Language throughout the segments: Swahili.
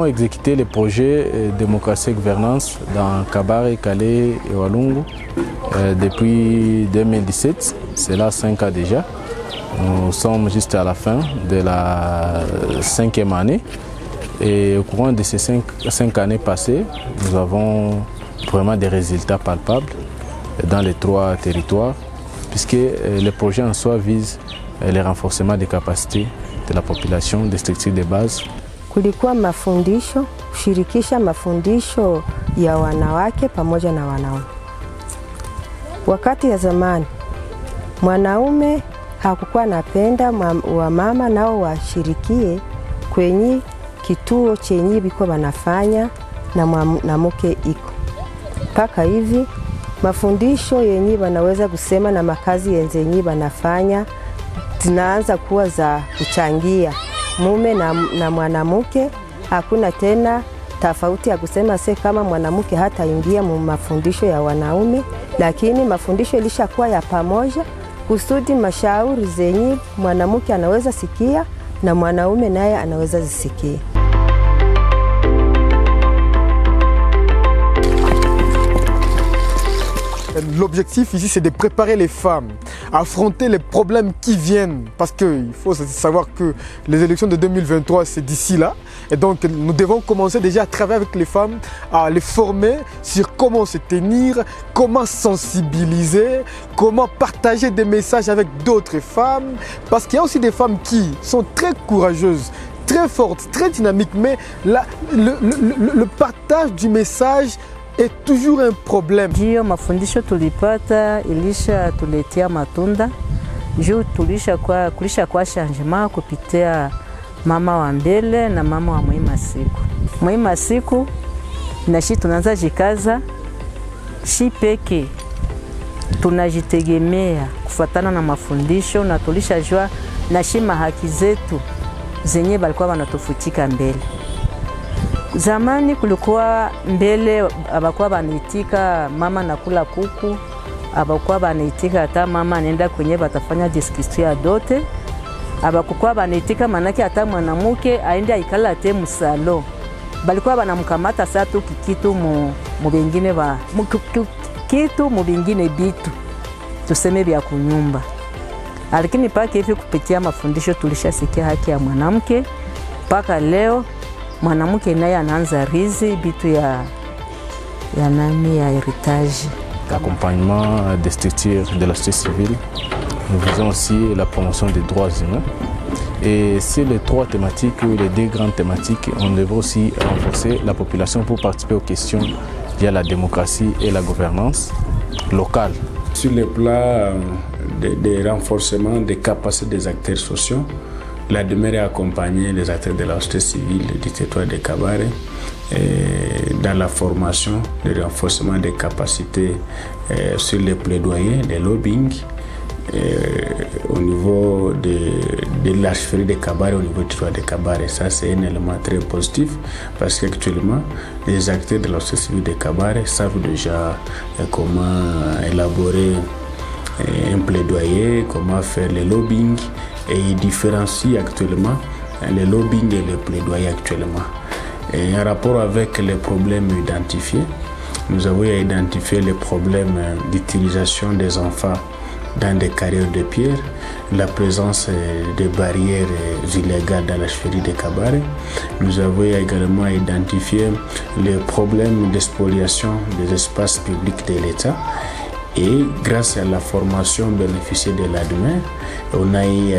avons exécuté les projets démocratie et gouvernance dans Kabare, Calais et Walungu depuis 2017, c'est là 5 ans déjà. Nous sommes juste à la fin de la 5e année et au courant de ces 5 années passées, nous avons vraiment des résultats palpables dans les 3 territoires puisque les projets en soi visent le renforcement des capacités de la population, des structures de base. Kulikuwa mafundisho, kushirikisha mafundisho ya wanawake pamoja na wanaume. Wakati ya zamani, mwanaume hakukuwa anapenda wamama nao washirikie kwenye kituo chenye biko banafanya na mwanamke iko. Paka hivi, mafundisho yenye banaweza kusema na makazi yenye banafanya zinaanza kuwa za kuchangia mume na mwanamke. Hakuna tena tofauti ya kusema kama mwanamke hata ingia mu mafundisho ya wanaume, lakini mafundisho ilishakuwa ya pamoja kusudi mashauri zenye mwanamke anaweza sikia na mwanaume naye anaweza zisikia. L'objectif ici, c'est de préparer les femmes à affronter les problèmes qui viennent. Parce qu'il faut savoir que les élections de 2023, c'est d'ici là. Et donc, nous devons commencer déjà à travailler avec les femmes, à les former sur comment se tenir, comment sensibiliser, comment partager des messages avec d'autres femmes. Parce qu'il y a aussi des femmes qui sont très courageuses, très fortes, très dynamiques. Mais le partage du message est toujours un problème. Hiyo mafundisho tulipata ilisha tuletea matunda. Juu kulisha kwa changement kupitia mama wa mbele na mama wa Muhima Siku. Muhima Siku na shi tunaanza jikaza shi peke tunajitegemea kufuatana na mafundisho na tulishajua na shi mahaki zetu zenye balikuwa wanatufutika mbele. Zamani kulikuwa mbele abakuwa banaitika mama nakula kuku, abakuwa banaitika hata mama anaenda kwenye batafanya discussion ya dote, abakuwa banaitika manake hata mwanamke aende aikala ate musalo. Balikuwa banamkamata saa tu kitu mu bingine ba kitu mu bingine bitu tuseme bya kunyumba. Lakini paka hivi kupitia mafundisho tulishasikia haki ya mwanamke paka leo mwanamke naye anaanza rizi bitu ya nani ya héritage. L'accompagnement des structures de la société civile, nous visons aussi la promotion des droits humains. Et sur les 3 thématiques, ou les 2 grandes thématiques, on devrait aussi renforcer la population pour participer aux questions via la démocratie et la gouvernance locale. Sur le plan de renforcement des capacités des acteurs sociaux, la demeure est accompagner les acteurs de la société civile du territoire de Kabare dans la formation, le renforcement des capacités sur les plaidoyers, les lobbying au niveau de l'archipel de Kabare, au niveau du territoire de Kabare. Ça, c'est un élément très positif parce qu'actuellement, les acteurs de la société civile de Kabare savent déjà comment élaborer un plaidoyer, comment faire le lobbying. Et il différencie actuellement les lobbying et les plaidoyers actuellement. Et en rapport avec les problèmes identifiés, nous avons identifié les problèmes d'utilisation des enfants dans des carrières de pierre, la présence de barrières illégales dans la chefferie de Kabare. Nous avons également identifié les problèmes d'expoliation des espaces publics de l'État. Et grâce à la formation bénéficiée de l'ADME, on a eu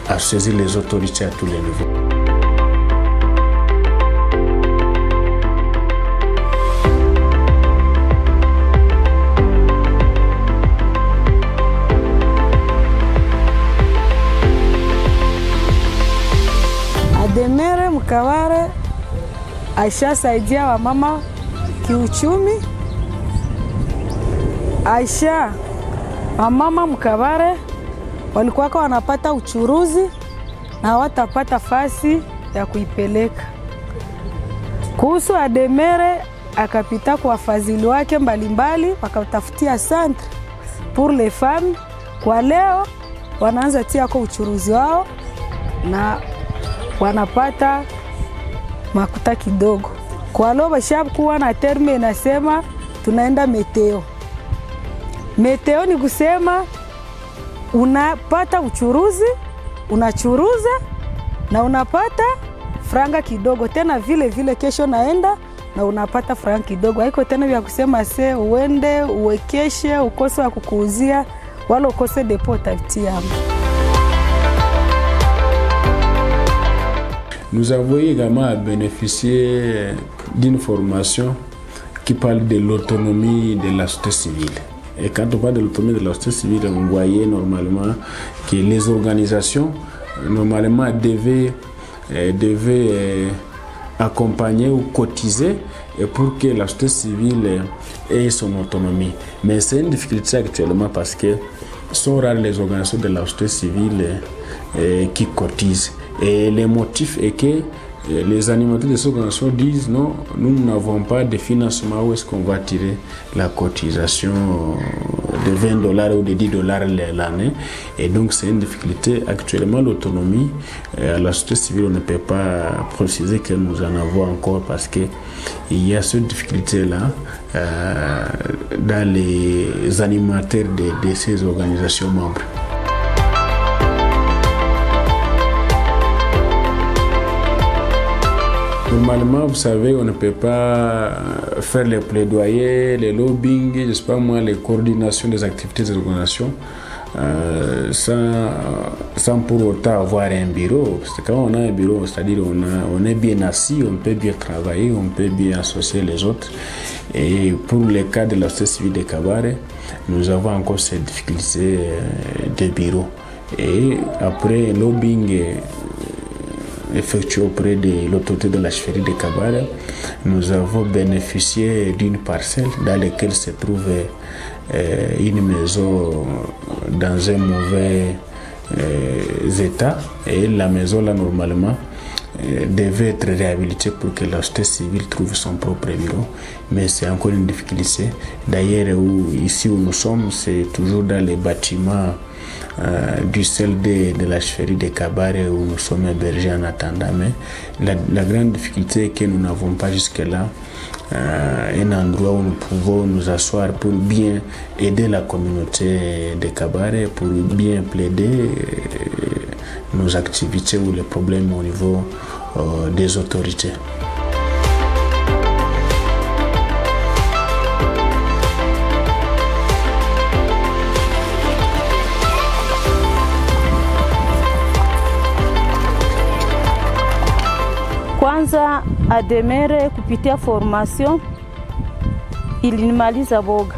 à saisir les autorités à tous les niveaux. Ademere Mkabare aishasaidia wamama kiuchumi. Aisha, wamama Mkabare walikuwa wanapata uchuruzi na watapata fasi ya kuipeleka. Kuhusu Ademere akapita kwa wafadhili wake mbalimbali wakatafutia centre pour les femmes. Kwa leo wanaanza tia kwa uchuruzi wao na wanapata makuta kidogo. Kwa leo bashakuwa na terme inasema tunaenda meteo. Meteo ni kusema unapata uchuruzi, unachuruza na unapata franga kidogo. Tena vile vile kesho naenda na unapata franga kidogo. Haiko tena vya kusema se uende uwekeshe ukose wa kukuuzia wala ukose depo utavitia. Nous avons également bénéficié d'une formation qui parle de l'autonomie de la société civile. Et quand on parle de l'autonomie de la société civile, on voyait normalement que les organisations normalement devaient accompagner ou cotiser pour que la société civile ait son autonomie. Mais c'est une difficulté actuellement parce que sont rares les organisations de la société civile qui cotisent. Et le motif est que les animateurs de ces organisations disent non, nous n'avons pas de financement, où est-ce qu'on va tirer la cotisation de $20 ou de $10 l'année. Et donc c'est une difficulté. Actuellement, l'autonomie à la société civile, on ne peut pas préciser que nous en avons encore parce qu'il y a cette difficulté-là dans les animateurs de ces organisations membres. Normalement, vous savez, on ne peut pas faire les plaidoyers, les lobbying, je sais pas moi, les coordinations des activités des organisations sans pour autant avoir un bureau. Parce que quand on a un bureau, c'est-à-dire on est bien assis, on peut bien travailler, on peut bien associer les autres. Et pour le cas de la société civile de Kabare, nous avons encore cette difficulté de bureau. Et après lobbying effectué auprès de l'autorité de la chefferie de Kabare, nous avons bénéficié d'une parcelle dans laquelle se trouve une maison dans un mauvais état. Et la maison là normalement devait être réhabilitée pour que la société civile trouve son propre bureau. Mais c'est encore une difficulté. D'ailleurs, ici où nous sommes, c'est toujours dans les bâtiments du CLD de la chefferie de Kabare où nous sommes hébergés en attendant. Mais la grande difficulté est que nous n'avons pas jusque-là un endroit où nous pouvons nous asseoir pour bien aider la communauté de Kabare, pour bien plaider nos activités ou les problèmes au niveau des autorités. Kwanza Ademere kupitia formation ilinimaliza boga.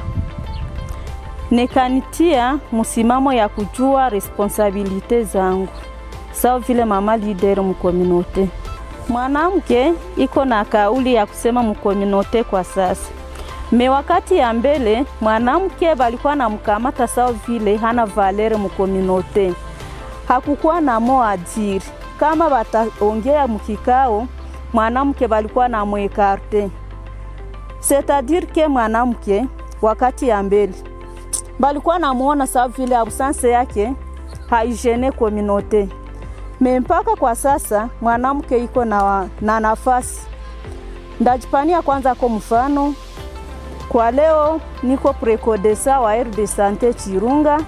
Nikanitia msimamo ya kujua responsabilite zangu. Sawa vile mama leader mkominote. Mwanamke iko na kauli ya kusema mkominote kwa sasa. Me wakati ya mbele mwanamke balikuwa na mkamata sawa vile hana valere mkominote. Hakukuwa na moadiri. Kama bataongea mkikao mwanamke balikuwa na mwekarte. C'est-à-dire que mwanamke wakati ya mbele balikuwa na muona sawa vile absence yake haijene communauté. Mpaka kwa sasa mwanamke iko na nafasi. Ndajipania kwanza kwa mfano. Kwa leo niko prekodesa wa aire de santé Chirunga.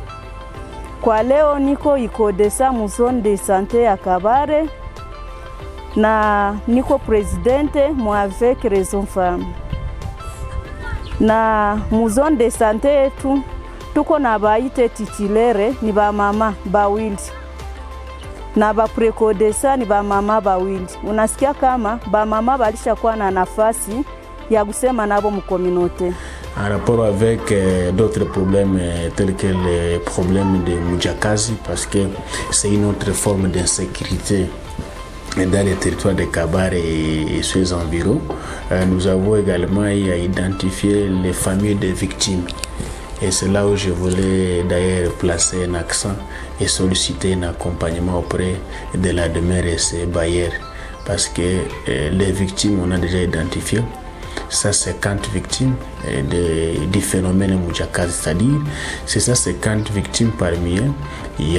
Kwa leo niko ikodesa mu zone de santé ya Kabare. Na niko presidente mu avec Raison Femme. Na mu zone de santé yetu tuko na baite titulaire ni ba mama bawili. Na ba prekodesa ni ba mama bawili. Unasikia kama ba mama balishakuwa na nafasi ya kusema nabo mu communauté. En rapport avec d'autres problèmes tels que les problèmes de Mujakazi, parce que c'est une autre forme d'insécurité dans les territoires de Kabare et ses environs. Nous avons également identifié les familles des victimes. Et c'est là où je voulais d'ailleurs placer un accent et solliciter un accompagnement auprès de la demeure et ses bailleurs. Parce que les victimes, on a déjà identifié 150 victimes du phénomène Mujakazi, c'est-à-dire c'est 150 victimes parmi elles. Il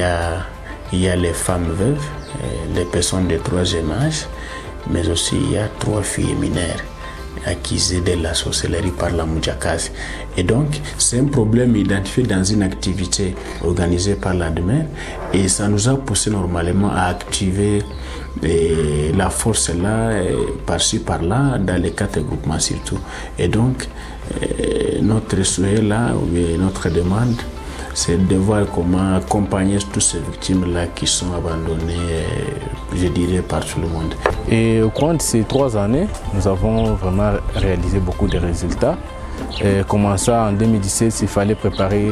y a les femmes veuves, les personnes de troisième âge, mais aussi il y a 3 filles mineures accusées de la sorcellerie par la Mujakasi. Et donc, c'est un problème identifié dans une activité organisée par l'ADMER et ça nous a poussé normalement à activer la force là, par-ci par-là, dans les 4 groupements surtout. Et donc, notre souhait là, ou notre demande, c'est de voir comment accompagner toutes ces victimes-là qui sont abandonnées, je dirais, par tout le monde. Et au cours de ces 3 années, nous avons vraiment réalisé beaucoup de résultats. Comment ça, en 2017, il fallait préparer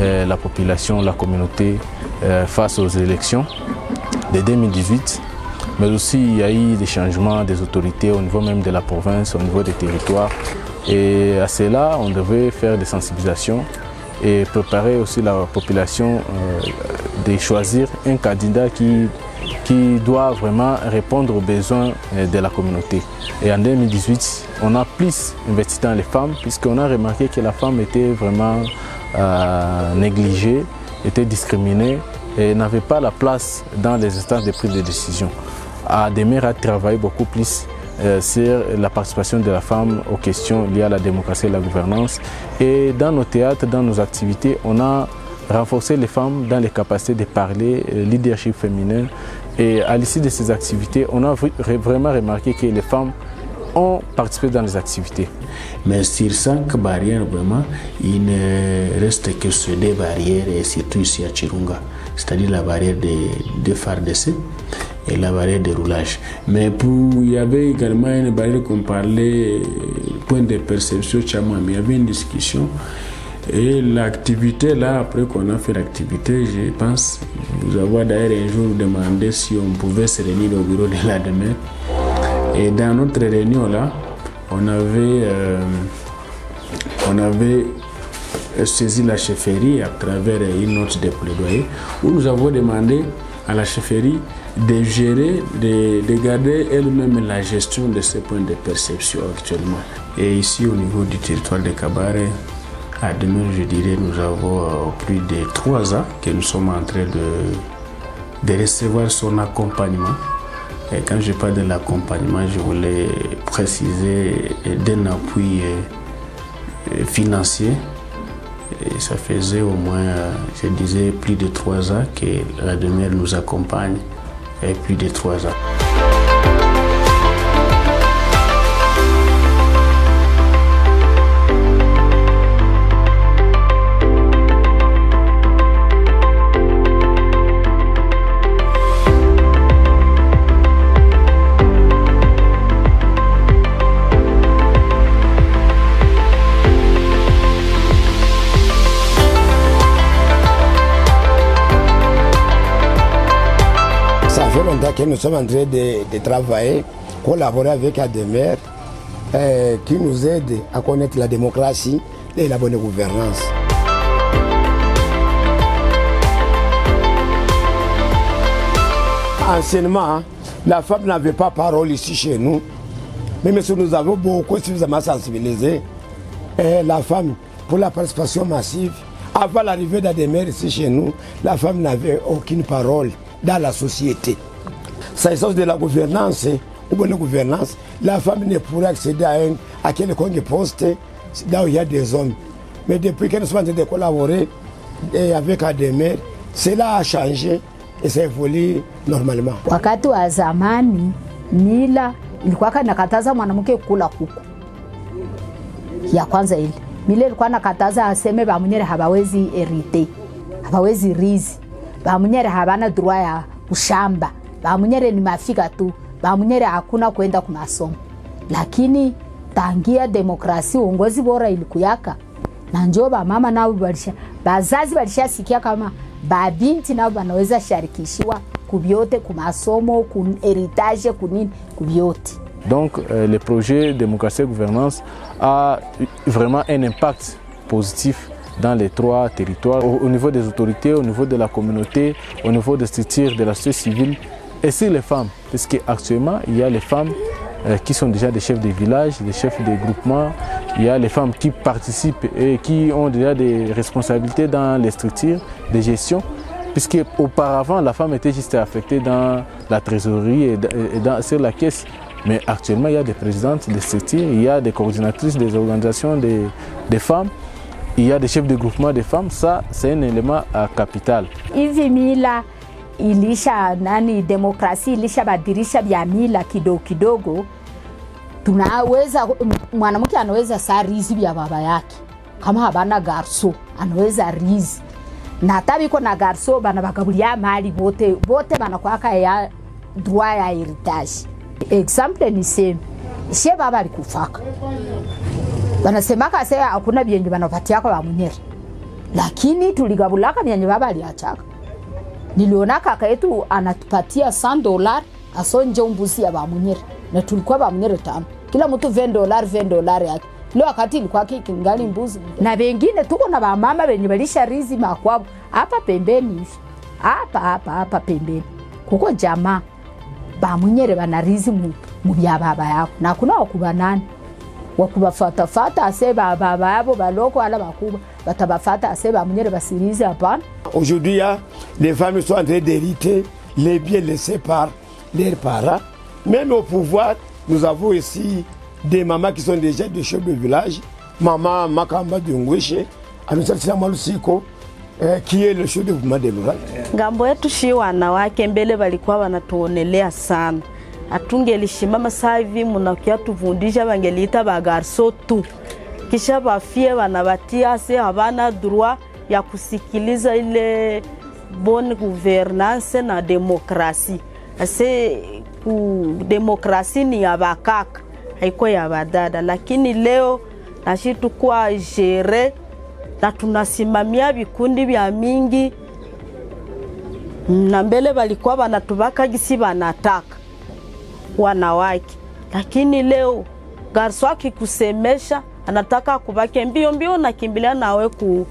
la population, la communauté face aux élections de 2018. Mais aussi, il y a eu des changements des autorités au niveau même de la province, au niveau des territoires. Et à cela, on devait faire des sensibilisations et préparer aussi la population de choisir un candidat qui doit vraiment répondre aux besoins de la communauté. Et en 2018, on a plus investi dans les femmes puisqu'on a remarqué que la femme était vraiment négligée, était discriminée et n'avait pas la place dans les instances de prise de décision. ADMER a travaillé beaucoup plus sur la participation de la femme aux questions liées à la démocratie et la gouvernance. Et dans nos théâtres, dans nos activités, on a renforcé les femmes dans les capacités de parler, leadership féminin. Et à l'issue de ces activités, on a vraiment remarqué que les femmes ont participé dans les activités. Mais sur 5 barrières, vraiment, il ne reste que ces 2 barrières, et surtout ici à Chirunga, c'est-à-dire la barrière de FARDC et la barrière de roulage. Mais il y avait également une barrière qu'on parlait, point de perception, mais il y avait une discussion. Et l'activité, là, après qu'on a fait l'activité, je pense vous avoir d'ailleurs un jour demandé si on pouvait se réunir au bureau de l'ADMER. Et dans notre réunion, là, on avait saisi la chefferie à travers une note de plaidoyer où nous avons demandé à la chefferie de gérer, de garder elle-même la gestion de ces points de perception actuellement. Et ici, au niveau du territoire de Kabare, à demain, je dirais, nous avons plus de 3 ans que nous sommes en train de recevoir son accompagnement. Et quand je parle de l'accompagnement, je voulais préciser d'un appui financier. Et ça faisait au moins, je disais, plus de 3 ans que l'ADMER nous accompagne. Et plus de 3 ans. Que nous sommes en train de travailler, collaborer avec ADMER qui nous aide à connaître la démocratie et la bonne gouvernance. Anciennement, la femme n'avait pas parole ici chez nous, même si nous avons beaucoup suffisamment sensibilisé la femme pour la participation massive. Avant l'arrivée d'ADMER ici chez nous, la femme n'avait aucune parole dans la société. S'agissant de la gouvernance ou bonne gouvernance, la femme ne pourrait accéder à quelconque poste là où il y a des hommes. Mais depuis que nous sommes en train de collaborer avec ADMER, cela a changé et ça évolue normalement. Wakati wa zamani mila ilikuwa nakataza mwanamke kula kuku. Ya kwanza ile. Mila ilikuwa nakataza aseme bamunyere habawezi erite. Habawezi rizi. Bamunyere habana droit ya kushamba. Bamunyere ni mafika tu, bamunyere hakuna kwenda kwa masomo. Lakini tangia demokrasia uongozi bora ilikuyaka. Na njoo mama nao bazazi walishasikia kama babinti nao wanaweza sharikishiwa kubyote ku masomo, ku héritage, ku nini, kubyote. Donc le projet démocratie et gouvernance a vraiment un impact positif dans les 3 territoires, au niveau des autorités, au niveau de la communauté, au niveau des structures de la société civile. Et sur les femmes, parce qu'actuellement, il y a les femmes qui sont déjà des chefs de village, des chefs de groupement, il y a les femmes qui participent et qui ont déjà des responsabilités dans les structures de gestion, puisque auparavant, la femme était juste affectée dans la trésorerie et sur la caisse. Mais actuellement, il y a des présidentes de structures, il y a des coordinatrices des organisations des femmes, il y a des chefs de groupement des femmes. Ça, c'est un élément capital. Hivi mila ilisha demokrasi ilisha badirisha vya mila kidogo kidogo. Tunaweza mwanamke anaweza saa rizi vya baba yake. Kama habana garso, anaweza rizi. Na tabi na garso bana bagabulia mali bote banakuwaka ya droit ya heritage. Example ni same. She baba alikufaka. Wanasemaka sasa hakuna vyenye wanapatia kwa Bamunyere. Lakini tuligabulaka vyenye baba aliachaka. Niliona kaka yetu anatupatia $100 asonje mbuzi ya Bamunyere. Na tulikuwa Bamunyere 5. Kila mtu $20 yake. Leo wakati ilikuwa kingali mbuzi. Na wengine tuko na bamama wenye balisha rizi makwabo hapa pembeni hivi. Hapa pembeni. Kuko jamaa Bamunyere banarizi mu bya baba yabo. Na kuna wakubanani. Wakubafata ase baba yabo baloko ala bakuba batabafata ase Bamunyere basirize hapana. Aujourd'hui, les femmes sont en train d'hériter les biens laissés par leurs parents. Même au pouvoir, nous avons ici des mamans qui sont déjà des chefs de village. Maman Makamba de Ngweshe, Anusatila Malusiko, qui est le chef de mouvement de l'Ural. Ngambo yetu shi wanawake mbele walikuwa wanatuonelea sana. Atungelishimama saa hivi munakia tuvundisha wangeliita bagarso tu. Kisha bafie wanabatia se habana droit ya kusikiliza ile bonne gouvernance na demokrasi. Ase demokrasi ni ya bakaka, haiko ya badada. Lakini leo nashi tukua jere na tunasimamia vikundi vya mingi. Na mbele walikuwa wanatubaka gisi wanataka wanawake. Lakini leo garso akikusemesha anataka kubake mbio na kimbilia nawe ku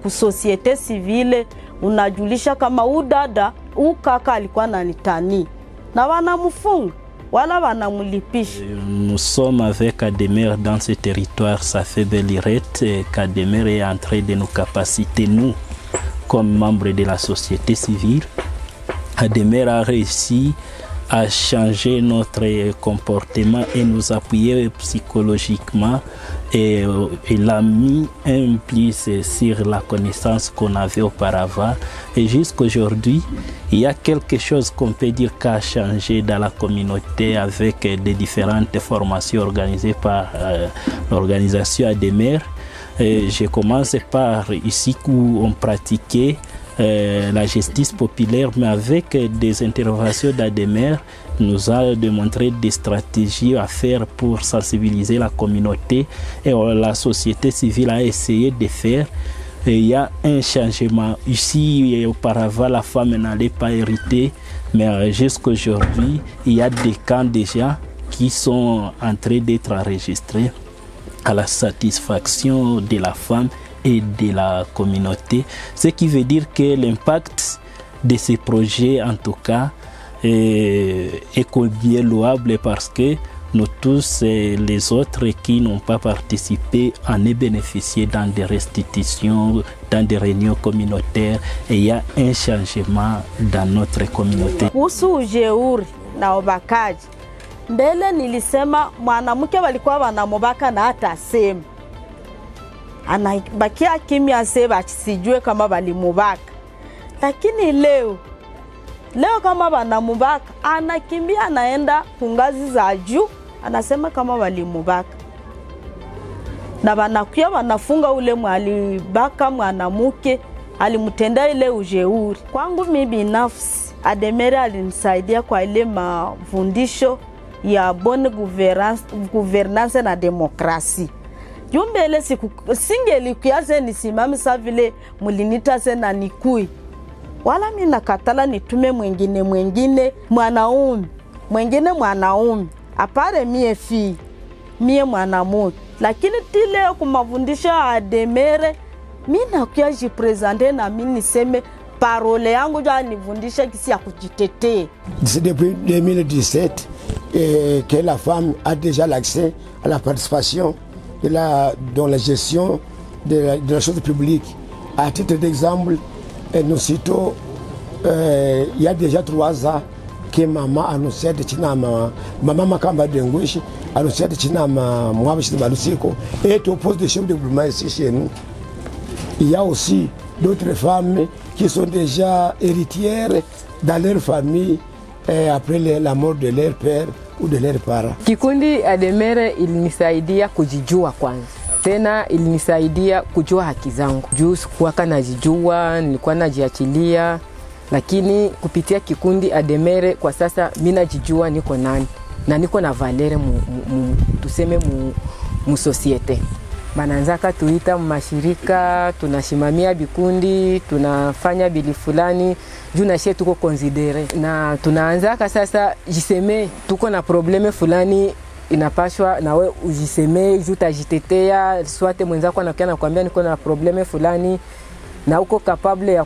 société civile, unajulisha kama udada ukaka alikuwa ananitani na wanamufunga wala wanamulipisha. Nous sommes avec Ademer dans ce territoire, ça fait belle lurette qu'Ademer est en train de nous capaciter, nous comme membres de la société civile. Ademer a réussi à changer notre comportement et nous appuyer psychologiquement, et il a mis un plus sur la connaissance qu'on avait auparavant, et jusqu'aujourd'hui il y a quelque chose qu'on peut dire qu'a changé dans la communauté avec des différentes formations organisées par l'organisation Ademer. Je commence par ici où on pratiquait la justice populaire, mais avec des interventions d'Ademer, nous a démontré des stratégies à faire pour sensibiliser la communauté, et la société civile a essayé de faire. Et il y a un changement. Ici, et auparavant, la femme n'allait pas hériter, mais jusqu'à aujourd'hui, il y a des camps déjà qui sont en train d'être enregistrés à la satisfaction de la femme et de la communauté, ce qui veut dire que l'impact de ces projets en tout cas est bien louable, parce que nous tous et les autres qui n'ont pas participé en est bénéficié dans des restitutions, dans des réunions communautaires, et il y a un changement dans notre communauté. Kuhusu ujeuri na ubakaji, mbele nilisema mwanamke walikuwa wanamubaka na hata sema anabakia kimya seba sijue kama walimubaka. Lakini leo kama wanamubaka anakimbia anaenda kungazi za juu anasema kama walimubaka, na wanakuya wanafunga ule mwalibaka mwanamke alimtendea ile ujeuri. Kwangu mimi binafsi Ademer alinisaidia kwa ile mafundisho ya bonne gouvernance na demokrasi. Jumbele singelikuyaze nisimame sa vile mulinita sena nikui. Wala mimi nakatala nitume mwingine mwanaume. Apare mie mwanamuke. Lakini tile kumafundisha Ademer, mimi nakuya jipresente na mimi niseme parole yangu ja nifundisha kisi ya kujitetea. C'est depuis 2017 que la femme a déjà l'accès à la participation dans la gestion de la chose publique. À titre d'exemple, nous citons, il y a déjà 3 ans, ke mama anunciate china mama makamba dengwishi anunciate china mwabishi balusiko et au poste de chef de développement ici chez nous. Il y a aussi d'autres femmes qui sont déjà héritières dans leur famille après la mort de leur père ou de leurs parents. Kikundi Ademere ilinisaidia kujijua kwanza. Tena ilinisaidia kujua haki zangu. Juu sikuwaka najijua, nilikuwa najiachilia, lakini kupitia kikundi Ademere kwa sasa mimi najijua niko nani na niko na valere tuseme mu societe. Bananzaka tuita mashirika, tunashimamia bikundi, tunafanya bili fulani, juu na shie tuko konsidere. Na tunaanzaka sasa jiseme tuko na probleme fulani, inapashwa na we ujiseme, juu tajitetea, swate mwenzako anakuja na kuambia niko na probleme fulani, na uko kapable ya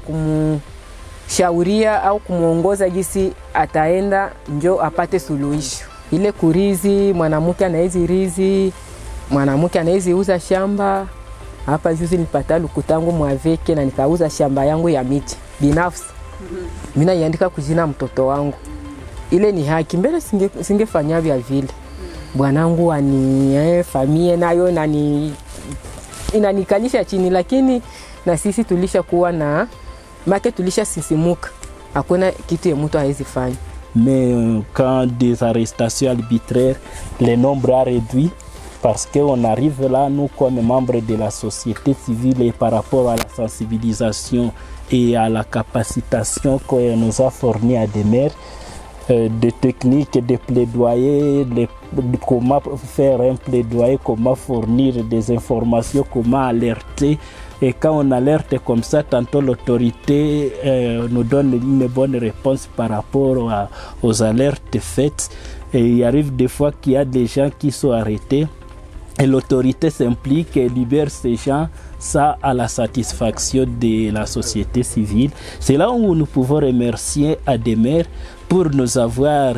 kumshauria au kumuongoza jinsi ataenda njo apate suluhisho. Ile kurizi, mwanamke anaizi rizi, mwanamke anaizi uza shamba. Hapa juzi nilipata lukutangu mwaveke na nikauza shamba yangu ya miti binafsi. Mimi naiandika kujina mtoto wangu. Ile ni haki, mbele singefanya vya vile. Bwanangu ani familia nayo inanikalisha chini, lakini na sisi tulisha kuwa na make tulisha sisimuka. Hakuna kitu ya mtu hawezi fanya. Mais quand des arrestations arbitraires, le nombre a réduit parce qu'on arrive là, nous comme membres de la société civile, et par rapport à la sensibilisation et à la capacitation qu'on nous a fourni à des maires, des techniques de plaidoyer, comment faire un plaidoyer, comment fournir des informations, comment alerter. Et quand on alerte comme ça, tantôt l'autorité nous donne une bonne réponse par rapport aux alertes faites. Et il arrive des fois qu'il y a des gens qui sont arrêtés et l'autorité s'implique et libère ces gens, ça à la satisfaction de la société civile. C'est là où nous pouvons remercier Ademere pour nous avoir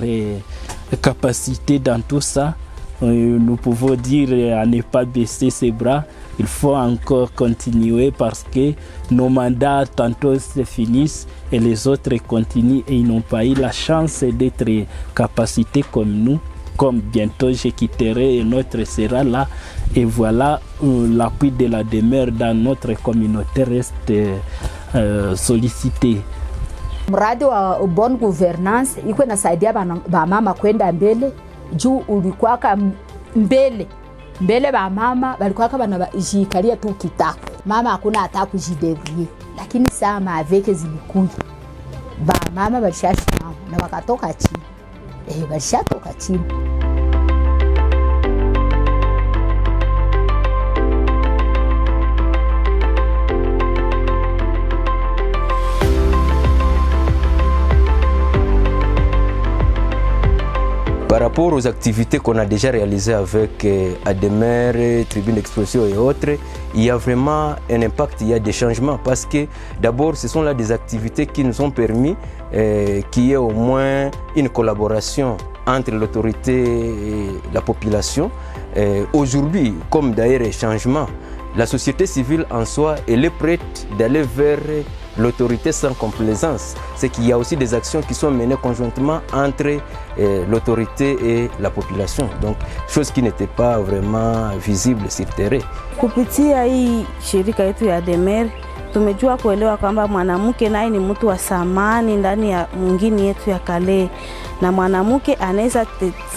capacité dans tout ça. Nous pouvons dire à ne pas baisser ses bras. Il faut encore continuer parce que nos mandats tantôt se finissent et les autres continuent et ils n'ont pas eu la chance d'être capacités comme nous. Comme bientôt je quitterai et notre sera là. Et voilà, l'appui de la demeure dans notre communauté reste sollicité. Mradi wa bonne gouvernance iko nasaidia ba mama kwenda mbele juu ulikuwaka mbele ba mama balikuwaka banajikalia tu kitako. Mama hakuna hata kujidebrie. Lakini saa maveke zilikuja. Ba mama balishashimama na wakatoka chini. Balishatoka chini. Par rapport aux activités qu'on a déjà réalisées avec Ademere, Tribune d'Expression et autres, il y a vraiment un impact, il y a des changements parce que d'abord ce sont là des activités qui nous ont permis qu'il y ait au moins une collaboration entre l'autorité et la population. Aujourd'hui, comme d'ailleurs les changements, la société civile en soi, elle est prête d'aller vers l'autorité sans complaisance. C'est qu'il y a aussi des actions qui sont menées conjointement entre l'autorité et la population. Donc, chose qui n'était pas vraiment visible sur terrain. Kupitia hii shirika yetu ya Ademere, tumejua kuelewa kwamba mwanamke naye ni mtu wa samani ndani ya mwingine yetu ya kale. Na mwanamke anaweza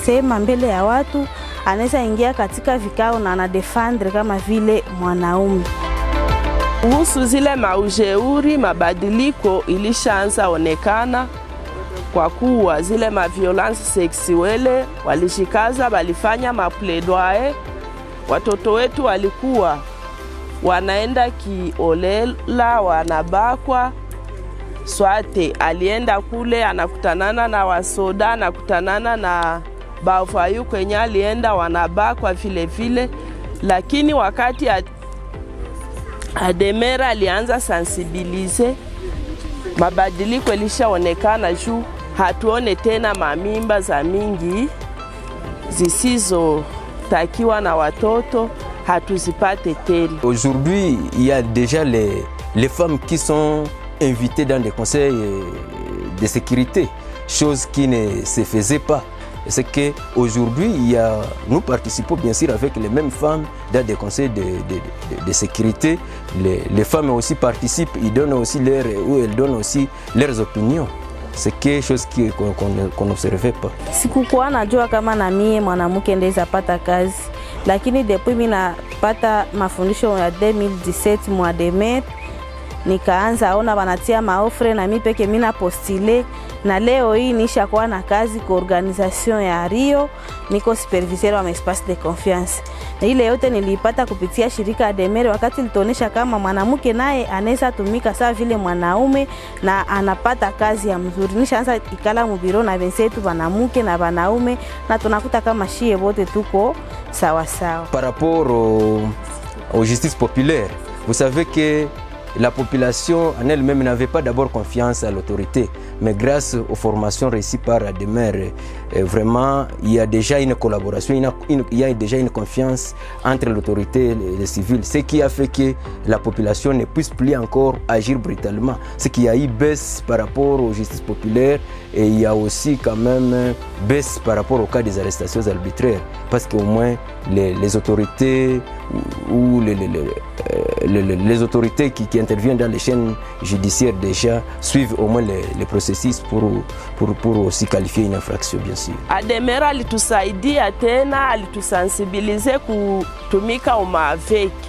sema mbele ya watu, anaweza ingia katika vikao na anadefendre kama vile mwanaume. Kuhusu zile maujeuri, mabadiliko ilishaanza onekana kwa kuwa zile violence sexuelle walishikaza, walifanya mapledoyer. Watoto wetu walikuwa wanaenda kiolela, wanabakwa. Swate alienda kule anakutanana na wasoda, anakutanana na bafayu kwenye alienda wanabakwa vile vile. Lakini wakati Ademere alianza sensibilize, mabadiliko ilishaonekana juu hatuone tena mamimba za mingi zisizo takiwa na watoto, hatuzipate tena. Aujourd'hui, il y a déjà les femmes qui sont invitées dans des conseils de sécurité. chose qui ne se faisait pas. C'est qu'aujourd'hui, nous participons bien sûr avec les mêmes femmes dans des conseils de sécurité. Les femmes aussi participent, elles donnent aussi leurs opinions. C'est quelque chose qu'on n'observait pas. Sikukuwa najua kama na mie mwanamke ndeza pata kazi, lakini depuis mimi napata mafundisho ya 2017 mwa Demer, nikaanza ona wanatia maofre na mimi peke mimi na postile, na leo hii nishakuwa na kazi kwa organisation ya Rio, niko superviseur wa espace de confiance. Na ile yote nilipata kupitia shirika ya Demer, wakati litonesha kama mwanamke naye anaweza tumika sawa vile mwanaume na anapata kazi ya mzuri. Nishaanza ikala mu biro na wenzetu wanamke na wanaume, na tunakuta kama shie wote tuko sawa sawa. Par rapport aux justice populaire, vous savez que la population en elle-même n'avait pas d'abord confiance à l'autorité, mais grâce aux formations réussies par Ademer, vraiment, il y a déjà une collaboration, il y a déjà une confiance entre l'autorité et les civils, ce qui a fait que la population ne puisse plus encore agir brutalement. Ce qu'il y a eu baisse par rapport aux justices populaires, et il y a aussi quand même baisse par rapport au cas des arrestations arbitraires, parce qu'au moins les autorités ou les autorités qui interviennent dans les chaînes judiciaires déjà suivent au moins les processus pour aussi qualifier une infraction, bien sûr. Ademer alitusaidia tena, alitusensibilize kutumika umaaveki.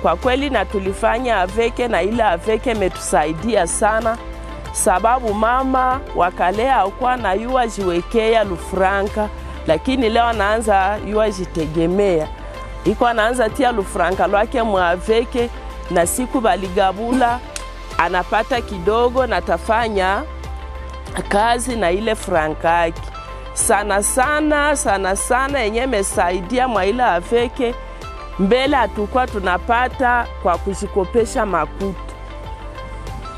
Kwa kweli na tulifanya aveke, na ile aveke metusaidia sana, sababu mama wakalea hakuwa na yua jiwekea lufranka, lakini leo anaanza yua jitegemea. Iko anaanza tia lufranka lwake mwaveke, na siku baligabula anapata kidogo na tafanya kazi na ile franka yake. Sana sana yenye mesaidia mwa ile aveke, mbele hatukuwa tunapata kwa kujikopesha makuta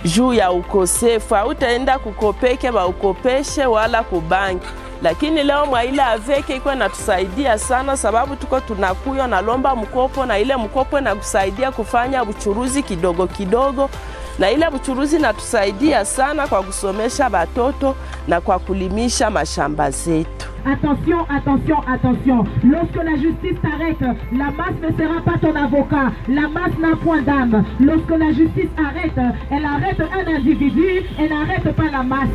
juu ya ukosefu. Hautaenda kukopeke ba ukopeshe wala kubanki, lakini leo mwa ile aveke iko natusaidia sana, sababu tuko tunakuyo na lomba mkopo, na ile mkopo na kusaidia kufanya uchuruzi kidogo kidogo, na ile uchuruzi natusaidia sana kwa kusomesha batoto na kwa kulimisha mashamba zetu. Attention, attention, attention. Lorsque la justice s'arrête, la masse ne sera pas ton avocat. La masse n'a point d'âme. Lorsque la justice arrête, elle arrête un individu, elle n'arrête pas la masse.